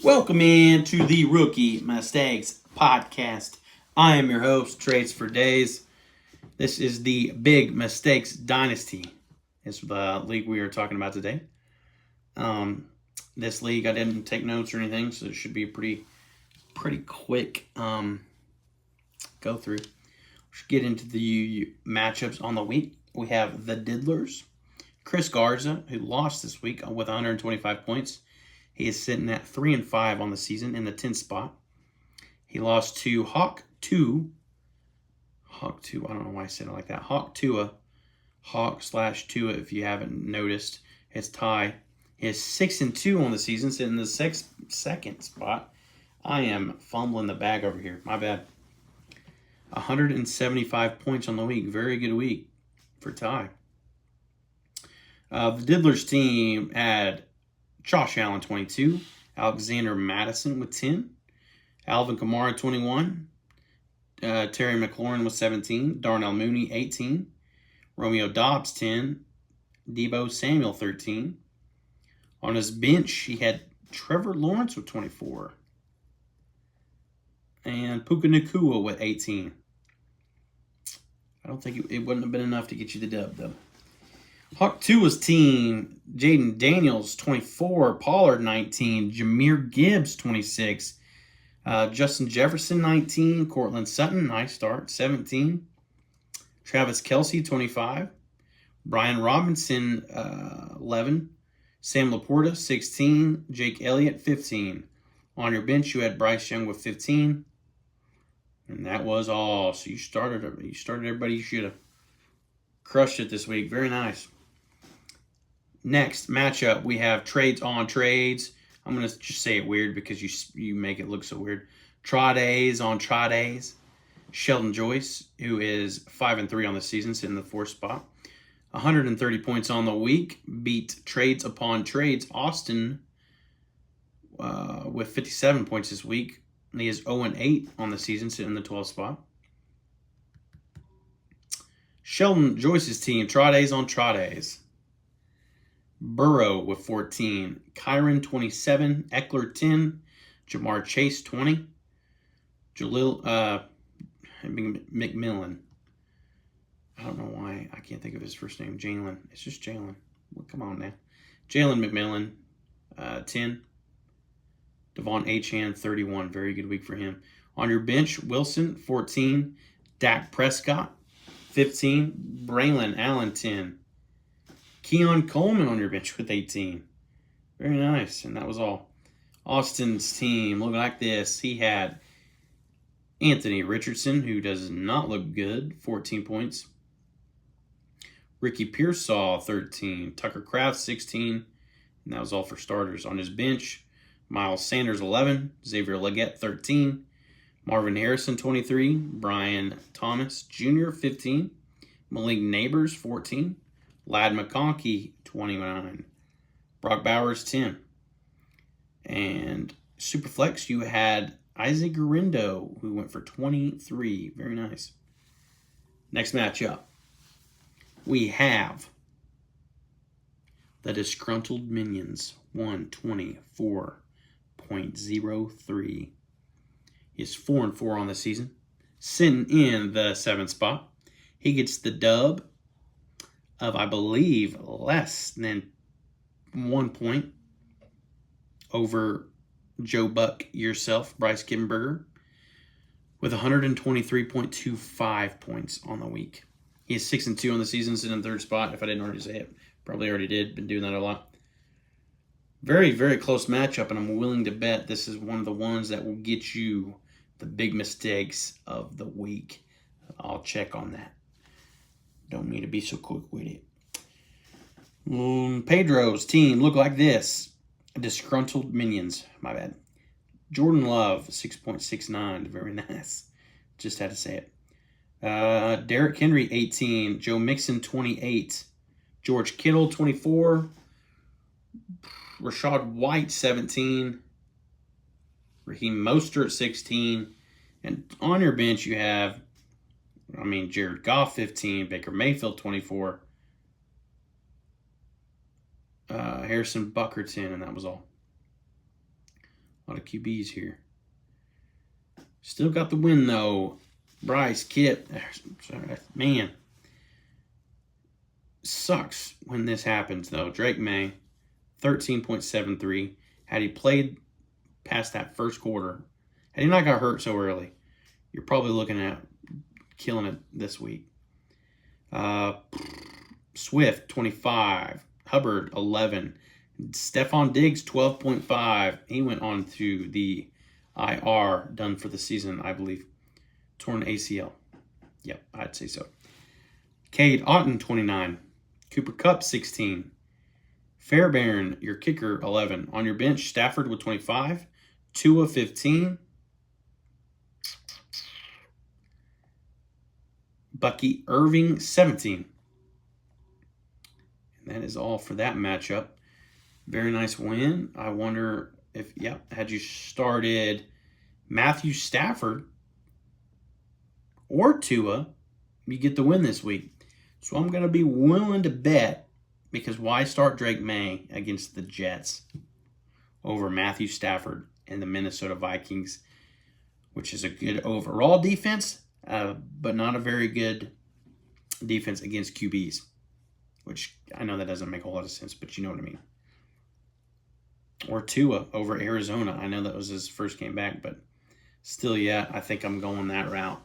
Welcome into the Rookie Mistakes Podcast. I am your host, Trace for Days. This is the Big Mistakes Dynasty. It's the league we are talking about today. This league, I didn't take notes or anything, so it should be a pretty quick go through. We should get into the matchups on the week. We have the Diddlers, Chris Garza, who lost this week with 125 points. He is sitting at 3-5 on the season in the 10th spot. He lost to Hawk 2. I don't know why I said it like that. Hawk/Tua if you haven't noticed. It's Ty. He is 6-2 on the season, sitting in the second spot. I am fumbling the bag over here. My bad. 175 points on the week. Very good week for Ty. The Diddlers team had Josh Allen, 22. Alexander Madison with 10. Alvin Kamara, 21. Terry McLaurin with 17. Darnell Mooney, 18. Romeo Doubs, 10. Deebo Samuel, 13. On his bench, he had Trevor Lawrence with 24. And Puka Nacua with 18. I don't think it wouldn't have been enough to get you the dub, though. Hawk/Tua's team, Jaden Daniels, 24. Pollard, 19. Jahmyr Gibbs, 26. Justin Jefferson, 19. Cortland Sutton, nice start, 17. Travis Kelce, 25. Brian Robinson, 11. Sam Laporta, 16. Jake Elliott, 15. On your bench, you had Bryce Young with 15. And that was all. So you started everybody you should have. Crushed it this week. Very nice. Next matchup, we have trades on trades. I'm going to just say it weird because you make it look so weird. Trades on trades. Sheldon Joyce, who is 5-3 on the season, sitting in the 4th spot. 130 points on the week. Beat trades upon trades. Austin with 57 points this week. And he is 0-8 on the season, sitting in the 12th spot. Sheldon Joyce's team, trades on trades. Burrow with 14. Kyron, 27. Eckler, 10. Jamar Chase, 20. Jalil McMillan. I don't know why I can't think of his first name. Jalen. It's just Jalen. Well, come on now. Jalen McMillan, 10. Devon Achane, 31. Very good week for him. On your bench, Wilson, 14. Dak Prescott, 15. Braylon Allen, 10. Keon Coleman on your bench with 18. Very nice. And that was all. Austin's team looked like this. He had Anthony Richardson, who does not look good, 14 points. Ricky Pearsall, 13. Tucker Kraft, 16. And that was all for starters. On his bench, Miles Sanders, 11. Xavier Legette, 13. Marvin Harrison, 23. Brian Thomas Jr., 15. Malik Neighbors, 14. Ladd McConkey, 29. Brock Bowers, 10. And Superflex, you had Isaac Garindo, who went for 23. Very nice. Next matchup, we have the Disgruntled Minions, 124.03. He's 4-4 on the season, sitting in the 7th spot. He gets the dub of, I believe, less than 1 point over Joe Buck yourself, Bryce Kimberger, with 123.25 points on the week. He is 6-2 on the season, sitting in 3rd spot. If I didn't already say it, probably already did. Been doing that a lot. Very, very close matchup, and I'm willing to bet this is one of the ones that will get you the big mistakes of the week. I'll check on that. Don't need to be so quick with it. Pedro's team looked like this. Disgruntled Minions. My bad. Jordan Love, 6.69. Very nice. Just had to say it. Derrick Henry, 18. Joe Mixon, 28. George Kittle, 24. Rashad White, 17. Raheem Mostert, 16. And on your bench, you have, Jared Goff, 15. Baker Mayfield, 24. Harrison Buckerton, and that was all. A lot of QBs here. Still got the win, though. Bryce, Kip. Sorry, man. Sucks when this happens, though. Drake May, 13.73. Had he played past that first quarter, had he not got hurt so early, you're probably looking at killing it this week. Swift, 25. Hubbard, 11. Stephon Diggs, 12.5. He went on to the IR, done for the season, I believe. Torn ACL. Yep, I'd say so. Cade Otton, 29. Cooper Kupp, 16. Fairbairn, your kicker, 11. On your bench, Stafford with 25. Tua, 15. Bucky Irving, 17. And that is all for that matchup. Very nice win. I wonder if, had you started Matthew Stafford or Tua, you get the win this week. So I'm going to be willing to bet, because why start Drake May against the Jets over Matthew Stafford and the Minnesota Vikings, which is a good overall defense, but not a very good defense against QBs, which I know that doesn't make a lot of sense, but you know what I mean. Or Tua over Arizona. I know that was his first game back, but still, I think I'm going that route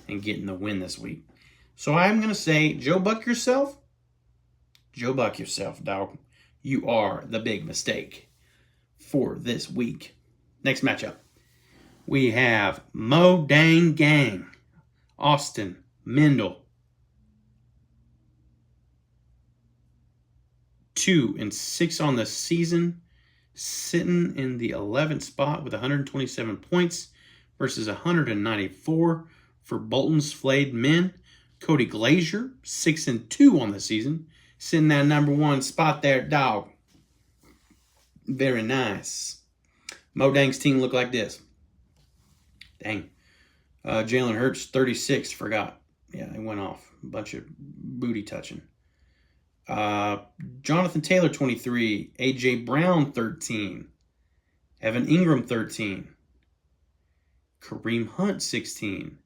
and getting the win this week. So I'm going to say, Joe Buck yourself. Joe Buck yourself, dog. You are the big mistake for this week. Next matchup. We have Mo Dang Gang. Austin Mendel. 2-6 on the season. Sitting in the 11th spot with 127 points versus 194 for Bolton's Flayed Men. Cody Glazier, 6-2 on the season. Sitting that number 1 spot there, dog. Very nice. Mo Dang's team look like this. Dang. Jalen Hurts, 36, forgot. Yeah, it went off. A bunch of booty touching. Jonathan Taylor, 23. A.J. Brown, 13. Evan Ingram, 13. Kareem Hunt, 16.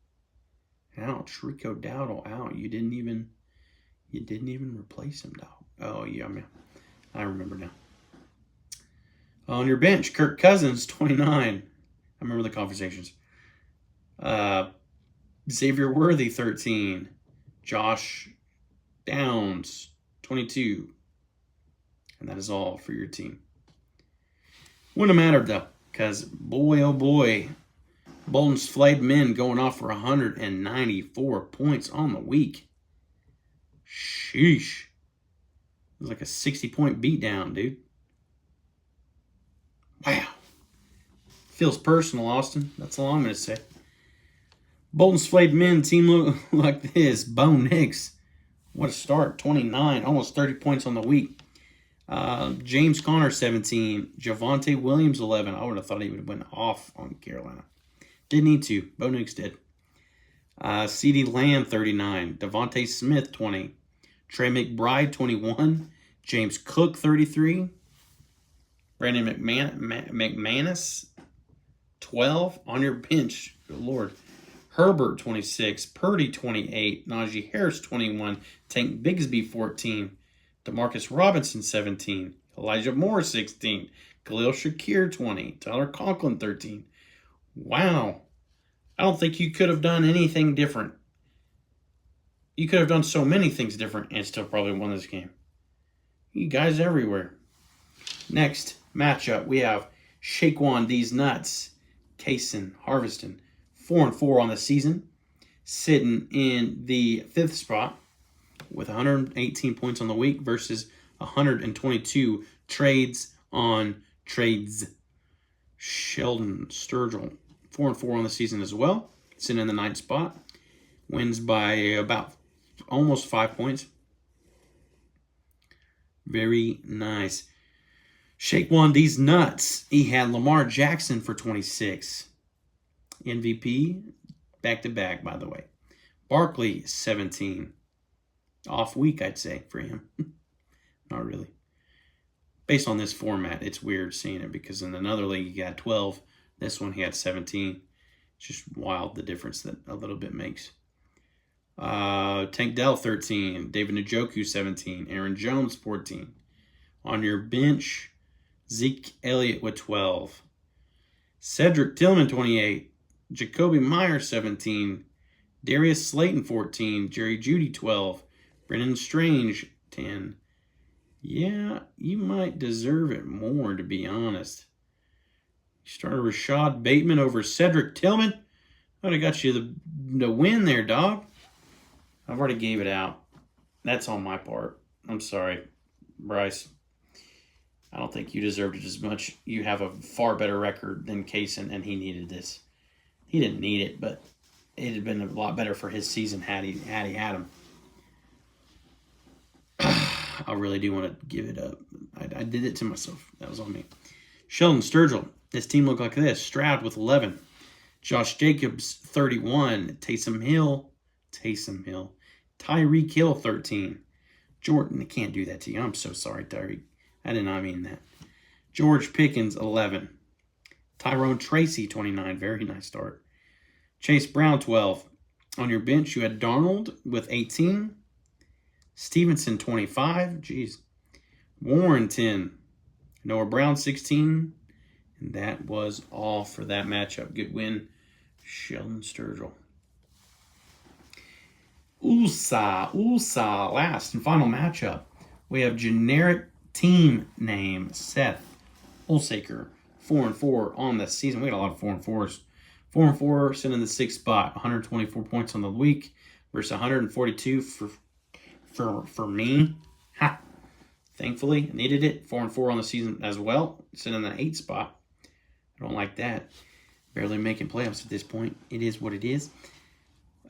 Ouch. Rico Dowdle out. You didn't even replace him, dog. Oh, yeah, man. I remember now. On your bench, Kirk Cousins, 29. I remember the conversations. Xavier Worthy, 13. Josh Downs, 22. And that is all for your team. Wouldn't have mattered, though, because boy, oh boy, Bolton's Flayed Men going off for 194 points on the week. Sheesh. It was like a 60-point beatdown, dude. Wow. Feels personal, Austin. That's all I'm going to say. Bolton's Flayed Men team look like this. Bo Nix. What a start. 29. Almost 30 points on the week. James Conner, 17. Javonte Williams, 11. I would have thought he would have went off on Carolina. Didn't need to. Bo Nix did. CeeDee Lamb, 39. Devontae Smith, 20. Trey McBride, 21. James Cook, 33. Brandon McManus, 12. On your bench, good Lord. Herbert, 26. Purdy, 28. Najee Harris, 21. Tank Bigsby, 14. Demarcus Robinson, 17. Elijah Moore, 16. Khalil Shakir, 20. Tyler Conklin, 13. Wow. I don't think you could have done anything different. You could have done so many things different and still probably won this game. You guys everywhere. Next matchup, we have Shaquan These Nuts. Kaysen Harveston. 4-4 on the season. Sitting in the 5th spot with 118 points on the week versus 122 trades on trades. Sheldon Sturgill, 4-4 on the season as well. Sitting in the 9th spot. Wins by about almost 5 points. Very nice. Shaquan These Nuts. He had Lamar Jackson for 26. MVP, back-to-back, by the way. Barkley, 17. Off week, I'd say, for him. Not really. based on this format, it's weird seeing it because in another league he had 12. This one he had 17. It's just wild the difference that a little bit makes. Tank Dell 13, David Njoku 17, Aaron Jones 14. On your bench, Zeke Elliott with 12. Cedric Tillman 28, Jacoby Myers 17, Darius Slayton 14, Jerry Jeudy 12, Brennan Strange 10. Yeah, you might deserve it more, to be honest. You started Rashad Bateman over Cedric Tillman. I would have got you the win there, dog. I've already gave it out. That's on my part. I'm sorry, Bryce. I don't think you deserved it as much. You have a far better record than Kaysen, and he needed this. He didn't need it, but it had been a lot better for his season had he had him. I really do want to give it up. I did it to myself. That was on me. Sheldon Sturgill. This team looked like this. Stroud with 11. Josh Jacobs, 31. Taysom Hill. Tyreek Hill, 13. Jordan, I can't do that to you. I'm so sorry, Tyreek. I did not mean that. George Pickens, 11. Tyrone Tracy, 29. Very nice start. Chase Brown, 12. On your bench, you had Darnold with 18. Stevenson, 25. Jeez. Warren, 10. Noah Brown, 16. And that was all for that matchup. Good win, Sheldon Sturgill. USA, last and final matchup. We have generic team name Seth Olsaker, 4-4 on the season. We got a lot of 4-4s. 4-4, sitting in the 6th spot. 124 points on the week versus 142 for me. Ha! Thankfully, needed it. 4-4 on the season as well. Sitting in the 8th spot. I don't like that. Barely making playoffs at this point. It is what it is.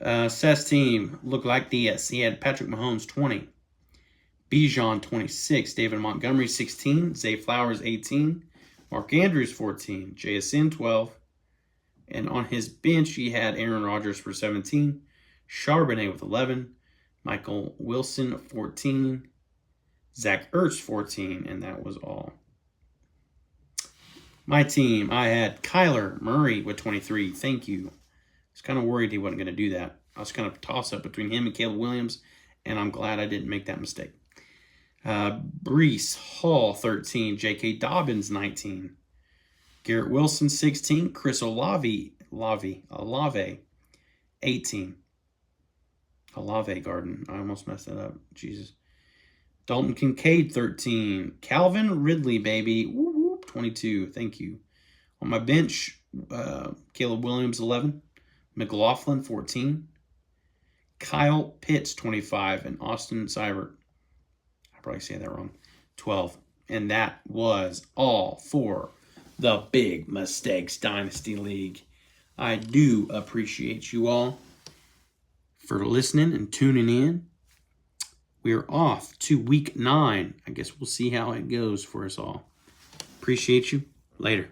Seth's team looked like this. He had Patrick Mahomes, 20. Bijan, 26. David Montgomery, 16. Zay Flowers, 18. Mark Andrews, 14. JSN, 12. And on his bench, he had Aaron Rodgers for 17. Charbonnet with 11. Michael Wilson, 14. Zach Ertz, 14. And that was all. My team, I had Kyler Murray with 23. Thank you. I was kind of worried he wasn't going to do that. I was kind of toss-up between him and Caleb Williams, and I'm glad I didn't make that mistake. Breece Hall, 13. J.K. Dobbins, 19. Garrett Wilson, 16. Chris Olave, 18. Olave Garden. I almost messed that up. Jesus. Dalton Kincaid, 13. Calvin Ridley, baby. Whoop, whoop, 22. Thank you. On my bench, Caleb Williams, 11. McLaughlin, 14. Kyle Pitts, 25. And Austin Seibert, I probably say that wrong, 12. And that was all for the Big Mistakes Dynasty League. I do appreciate you all for listening and tuning in. We're off to week 9. I guess we'll see how it goes for us all. Appreciate you. Later.